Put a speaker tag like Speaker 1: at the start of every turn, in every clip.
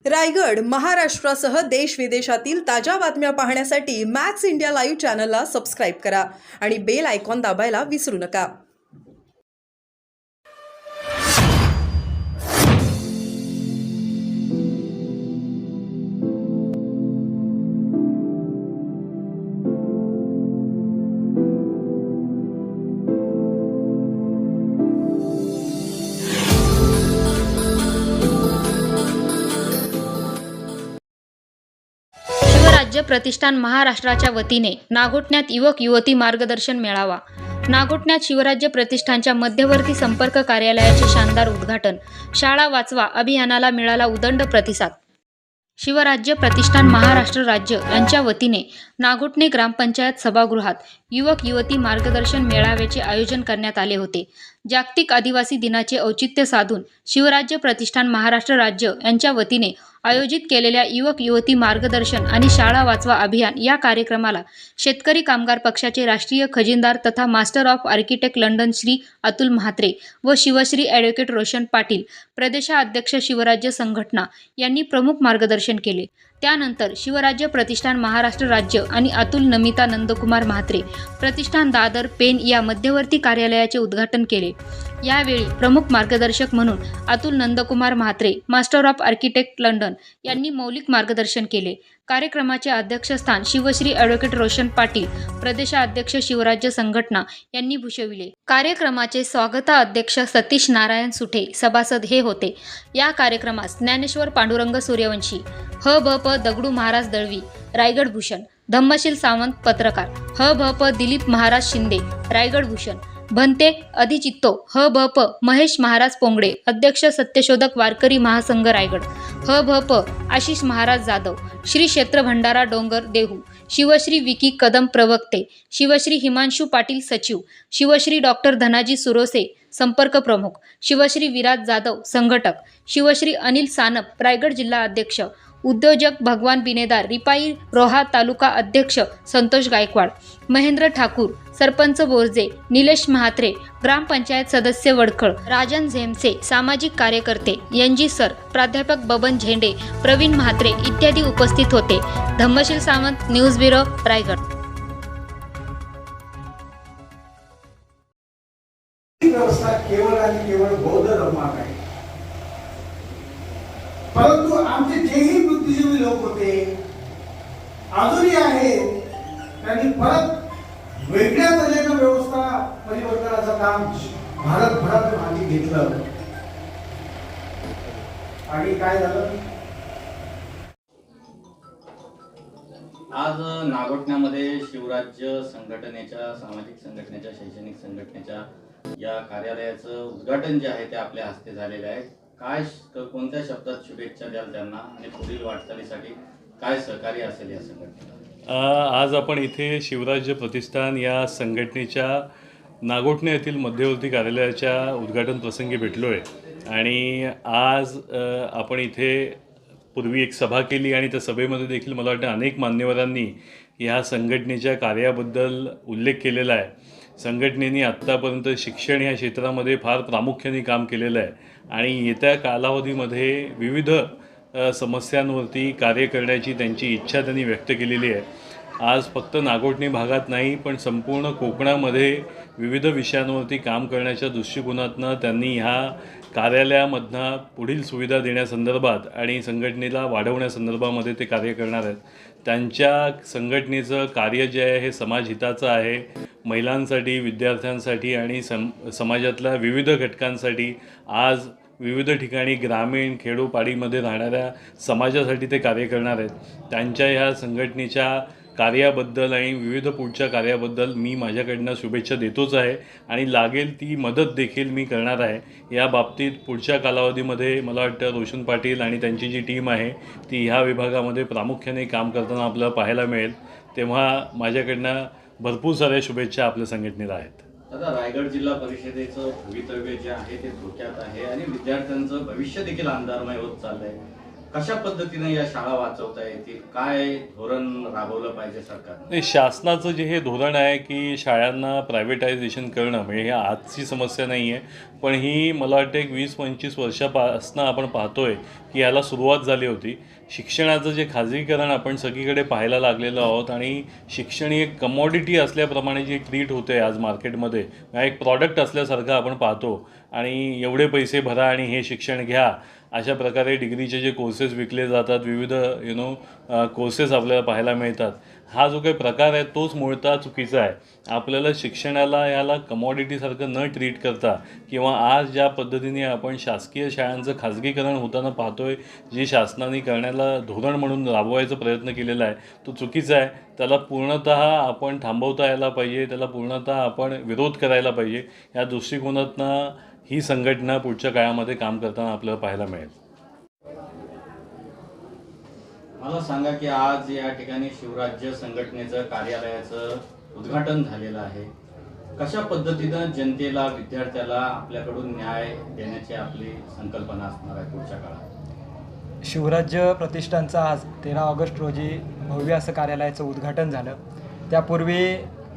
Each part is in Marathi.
Speaker 1: रायगड महाराष्ट्रासह देश विदेशातील ताज्या बातम्या पाहण्यासाठी मॅक्स इंडिया लाईव्ह चॅनलला सबस्क्राईब करा आणि बेल आयकॉन दाबायला विसरू नका.
Speaker 2: शिवराज्य प्रतिष्ठान महाराष्ट्राच्या वतीने नागोठण्यात युवक युवती मार्गदर्शन मेळावा. नागोठण्यात शिवराज्य प्रतिष्ठानच्या मध्यवर्ती संपर्क कार्यालयाचे शानदार उद्घाटन. शाळा वाचवा अभियानाला मिळाला उदंड प्रतिसाद. शिवराज्य प्रतिष्ठान महाराष्ट्र राज्य यांच्या वतीने नागोठणे ग्रामपंचायत सभागृहात युवक युवती मार्गदर्शन मेळाव्याचे आयोजन करण्यात आले होते. जागतिक आदिवासी दिनाचे औचित्य साधून शिवराज्य प्रतिष्ठान महाराष्ट्र राज्य यांच्या वतीने आयोजित केलेल्या युवक युवती मार्गदर्शन आणि शाळा वाचवा अभियान या कार्यक्रमाला शेतकरी कामगार पक्षाचे राष्ट्रीय खजिनदार तथा master of architect London Shri Atul Mhatre व शिवश्री ॲडव्होकेट रोशन पाटील प्रदेशाध्यक्ष शिवराज्य संघटना यांनी प्रमुख मार्गदर्शन केले. त्यानंतर शिवराज्य प्रतिष्ठान महाराष्ट्र राज्य आणि अतुल नमिता नंदकुमार म्हात्रे प्रतिष्ठान दादर पेन या मध्यवर्ती कार्यालयाचे उद्घाटन केले. यावेळी प्रमुख मार्गदर्शक म्हणून Atul Nandkumar Mhatre master of architect London यांनी मौलिक मार्गदर्शन केले. कार्यक्रमाचे अध्यक्षस्थान शिवश्री ॲडव्होकेट रोशन पाटील प्रदेशाध्यक्ष शिवराज्य संघटना यांनी भूषविले. कार्यक्रमाचे स्वागता अध्यक्ष सतीश नारायण सुठे सभासद हे होते. या कार्यक्रमास ज्ञानेश्वर पांडुरंग सूर्यवंशी, ह भ प दगडू महाराज दळवी रायगड भूषण, धम्मशील सावंत पत्रकार, ह भ प दिलीप महाराज शिंदे रायगड भूषण, भंते अधिचित्तो ह भ प महेश महाराज पोंगडे अध्यक्ष सत्यशोधक वारकरी महासंघ रायगड, ह भ प आशिष महाराज जाधव, श्री क्षेत्र भंडारा डोंगर देहू, शिवश्री विकी कदम प्रवक्ते, शिवश्री हिमांशू पाटील सचिव, शिवश्री डॉक्टर धनाजी सुरोसे संपर्क प्रमुख, शिवश्री विराज जाधव संघटक, शिवश्री अनिल सानप रायगड जिल्हा अध्यक्ष, उद्योजक भगवान बिनेदार रिपाई रोहा तालुका अध्यक्ष संतोष गायकवाड, महेंद्र ठाकूर सरपंच बोरजे, निलेश म्हात्रे ग्रामपंचायत सदस्य वडखळ, राजन झेमसे सामाजिक कार्यकर्ते, एनजी सर, प्राध्यापक बबन झेंडे, प्रवीण म्हात्रे इत्यादी उपस्थित होते. Dhammasheel Sawant news bureau Raigad.
Speaker 3: व्यवस्था केवळ आणि केवळ बौद्ध धर्मात आहे. परंतु आमचे जेही बुद्धिजीवी लोक होते अजूनही आहेत, त्यांनी परत वेगळ्या तऱ्हेनं व्यवस्था परिवर्तनाचं काम भारतभरात हाती घेतलं. आणि काय झालं,
Speaker 4: आज नागोठण्यामध्ये शिवराज्य संघटनेच्या, सामाजिक संघटनेच्या, शैक्षणिक संघटनेच्या या कार्यालयाचं उद्घाटन जे आहे ते आपल्या हस्ते झालेलं आहे. काय कोणत्या शब्दात शुभेच्छा द्याल त्यांना आणि पुढील वाटचालीसाठी काय सहकार्य असेल या संघटनेला?
Speaker 5: आज आपण इथे शिवराज्य प्रतिष्ठान या संघटनेच्या नागोठणे येथील मध्यवर्ती कार्यालयाच्या उद्घाटन प्रसंगी भेटलो आहे. आणि आज आपण इथे पूर्वी एक सभा केली आणि त्या सभेमध्ये देखील मला वाटतं अनेक मान्यवरांनी ह्या संघटनेच्या कार्याबद्दल उल्लेख केलेला आहे. संघटनेने आत्तापर्यंत शिक्षण या क्षेत्रामध्ये फार प्रामुख्याने काम केलेलं आहे आणि येत्या कालावधीमध्ये विविध समस्यांवरती कार्य करण्याची त्यांची इच्छा त्यांनी व्यक्त केलेली आहे. आज फक्त नागोठणे भागात नाही पण संपूर्ण कोकणामध्ये विविध विषयांवरती काम करण्याच्या दृष्टिकोनातनं त्यांनी ह्या कार्यालयामधनं पुढील सुविधा देण्यासंदर्भात आणि संघटनेला वाढवण्यासंदर्भामध्ये ते कार्य करणार आहेत. त्यांच्या संघटनेचं कार्य जे आहे हे समाजहिताचं आहे. महिलांसाठी, विद्यार्थ्यांसाठी आणि समाजातल्या विविध घटकांसाठी आज विविध ठिकाणी ग्रामीण खेडोपाडीमध्ये राहणाऱ्या समाजासाठी ते कार्य करणार आहेत. त्यांच्या ह्या संघटनेच्या कार्याबद्दल आणि विविध पुढच्या कार्याबद्दल मी माझ्याकडनं शुभेच्छा देतोच आहे आणि लागेल ती मदत देखील मी करणार आहे. या बाबतीत पुढच्या कालावधीमध्ये मला वाटतं रोशन पाटील आणि त्यांची जी टीम आहे ती ह्या विभागामध्ये प्रामुख्याने काम करताना आपल्याला पाहायला मिळेल. तेव्हा माझ्याकडनं भरपूर साऱ्या शुभेच्छा आपल्या संघटनेला आहेत.
Speaker 4: आता रायगड जिल्हा परिषदेचं भवितव्य जे आहे ते धोक्यात आहे आणि विद्यार्थ्यांचं भविष्य देखील अंधारमय होत चाललंय. कशा पद्धतीने या शाळा वाचवता येतील, काय धोरण राबवलं पाहिजे सरकारने?
Speaker 5: नाही, शासनाचं जे हे धोरण आहे की शाळांना प्रायव्हेटायझेशन करणं म्हणजे ही आजची समस्या नाही आहे, पण ही मला वाटतं एक 20-25 वर्षापासून आपण पाहतोय की याला सुरुवात झाली होती. शिक्षणाचं जे खाजगीकरण आपण सगळीकडे पाहायला लागलेलो आहोत आणि शिक्षण ही एक कमॉडिटी असल्याप्रमाणे जी ट्रीट होते आज मार्केटमध्ये, एक प्रॉडक्ट असल्यासारखं आपण पाहतो आणि एवढे पैसे भरा आणि हे शिक्षण घ्या अशा प्रकारे डिग्रीचे जे कोर्सेस विकले जातात, विविध कोर्सेस आपल्याला पाहायला मिळतात. हा जो काही प्रकार आहे तोच मूळतः चुकीचा आहे. आपल्याला शिक्षणाला याला कमॉडिटीसारखं न ट्रीट करता किंवा आज ज्या पद्धतीने आपण शासकीय शाळांचं खाजगीकरण होताना पाहतोय, जे शासनाने करण्याला धोरण म्हणून राबवायचा प्रयत्न केलेला आहे तो चुकीचा आहे. त्याला पूर्णतः आपण थांबवता यायला पाहिजे, त्याला पूर्णतः आपण विरोध करायला पाहिजे. या दृष्टिकोनातनं ही संघटना पुढच्या काळामध्ये काम करताना आपल्याला पाहायला मिळेल.
Speaker 4: मला सांगा की आज या ठिकाणी शिवराज्य संघटनेचं कार्यालयाचं उद्घाटन झालेलं आहे. कशा पद्धतीनं जनतेला, विद्यार्थ्याला आपल्याकडून न्याय देण्याची आपली संकल्पना असणार आहे पुढच्या काळात?
Speaker 6: शिवराज्य प्रतिष्ठानचं आज 13 ऑगस्ट रोजी भव्य असं कार्यालयाचं उद्घाटन झालं. त्यापूर्वी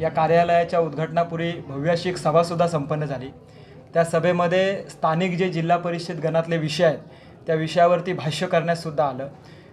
Speaker 6: या कार्यालयाच्या उद्घाटनापूर्वी भव्य अशी एक सभासुद्धा संपन्न झाली. त्या सभेमध्ये स्थानिक जे जिल्हा परिषद गणातले विषय आहेत त्या विषयावरती भाष्य करण्यासुद्धा आलं.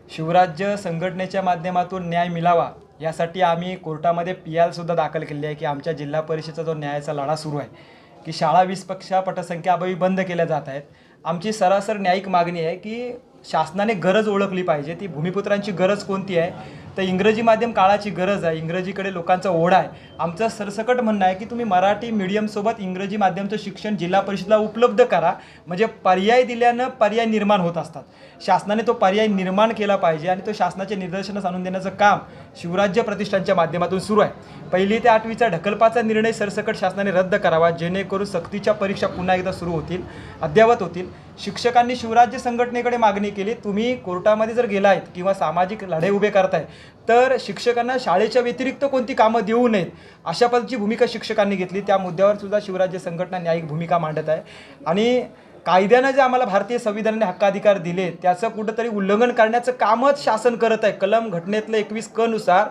Speaker 6: शिवराज्य संघटनेच्या माध्यमातून न्याय मिळावा यासाठी आम्ही कोर्टामध्ये PL सुद्धा दाखल केली आहे की आमच्या जिल्हा परिषदेचा जो न्यायाचा लढा सुरू आहे की शाळा 20% पटसंख्याअभावी बंद केल्या जात आहेत. आमची सरासर न्यायिक मागणी आहे की शासनाने गरज ओळखली पाहिजे. ती भूमिपुत्रांची गरज कोणती आहे तर इंग्रजी माध्यम काळाची गरज आहे, इंग्रजीकडे लोकांचा ओढा आहे. आमचं सरसकट म्हणणं आहे की तुम्ही मराठी मीडियमसोबत इंग्रजी माध्यमचं शिक्षण जिल्हा परिषदेला उपलब्ध करा, म्हणजे पर्याय दिल्यानं पर्याय निर्माण होत असतात. शासनाने तो पर्याय निर्माण केला पाहिजे आणि तो शासनाच्या निदर्शनास आणून देण्याचं काम शिवराज्य प्रतिष्ठानच्या माध्यमातून सुरू आहे. 1ली ते 8वीचा ढकलपाचा निर्णय सरसकट शासनाने रद्द करावा, जेणेकरून सक्तीच्या परीक्षा पुन्हा एकदा सुरू होतील, अद्ययावत होतील. शिक्षकांनी शिवराज्य संघटनेकडे मागणी केली, तुम्ही कोर्टामध्ये जर गेलायत किंवा सामाजिक लढे उभे करताय तर शिक्षकांना शाळेच्या व्यतिरिक्त कोणती कामं देऊ नयेत अशा पद्धतीची भूमिका शिक्षकांनी घेतली. त्या मुद्द्यावर सुद्धा शिवराज्य संघटना न्यायिक भूमिका मांडत आहे आणि कायद्यानं जे आम्हाला भारतीय संविधानाने हक्काधिकार दिले त्याचं कुठंतरी उल्लंघन करण्याचं कामच शासन करत आहे. कलम घटनेतलं 21 क नुसार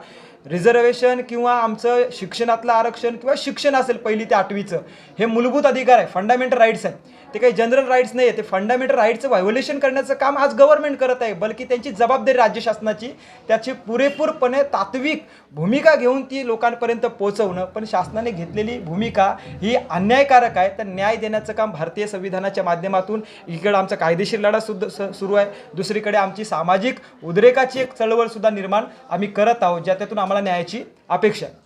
Speaker 6: रिझर्वेशन किंवा आमचं शिक्षणातलं आरक्षण किंवा शिक्षण असेल 1ली ते 8वीचं हे मूलभूत अधिकार आहे, फंडामेंटल राईट्स आहे. ते काही जनरल राईट्स नाही आहे. ते फंडामेंटल राईट्सचं व्हायोलेशन करण्याचं काम आज गव्हर्नमेंट करत आहे. बल्कि त्यांची जबाबदारी राज्य शासनाची त्याची पुरेपूरपणे तात्विक भूमिका घेऊन ती लोकांपर्यंत पोहोचवणं. पण शासनाने घेतलेली भूमिका ही अन्यायकारक आहे. तर न्याय देण्याचं काम भारतीय संविधानाच्या माध्यमातून इकडे आमचा कायदेशीर लढा सुद्धा सुरू आहे, दुसरीकडे आमची सामाजिक उद्रेकाची एक चळवळसुद्धा निर्माण आम्ही करत आहोत, ज्यातून आम्हाला न्यायाची अपेक्षा आहे.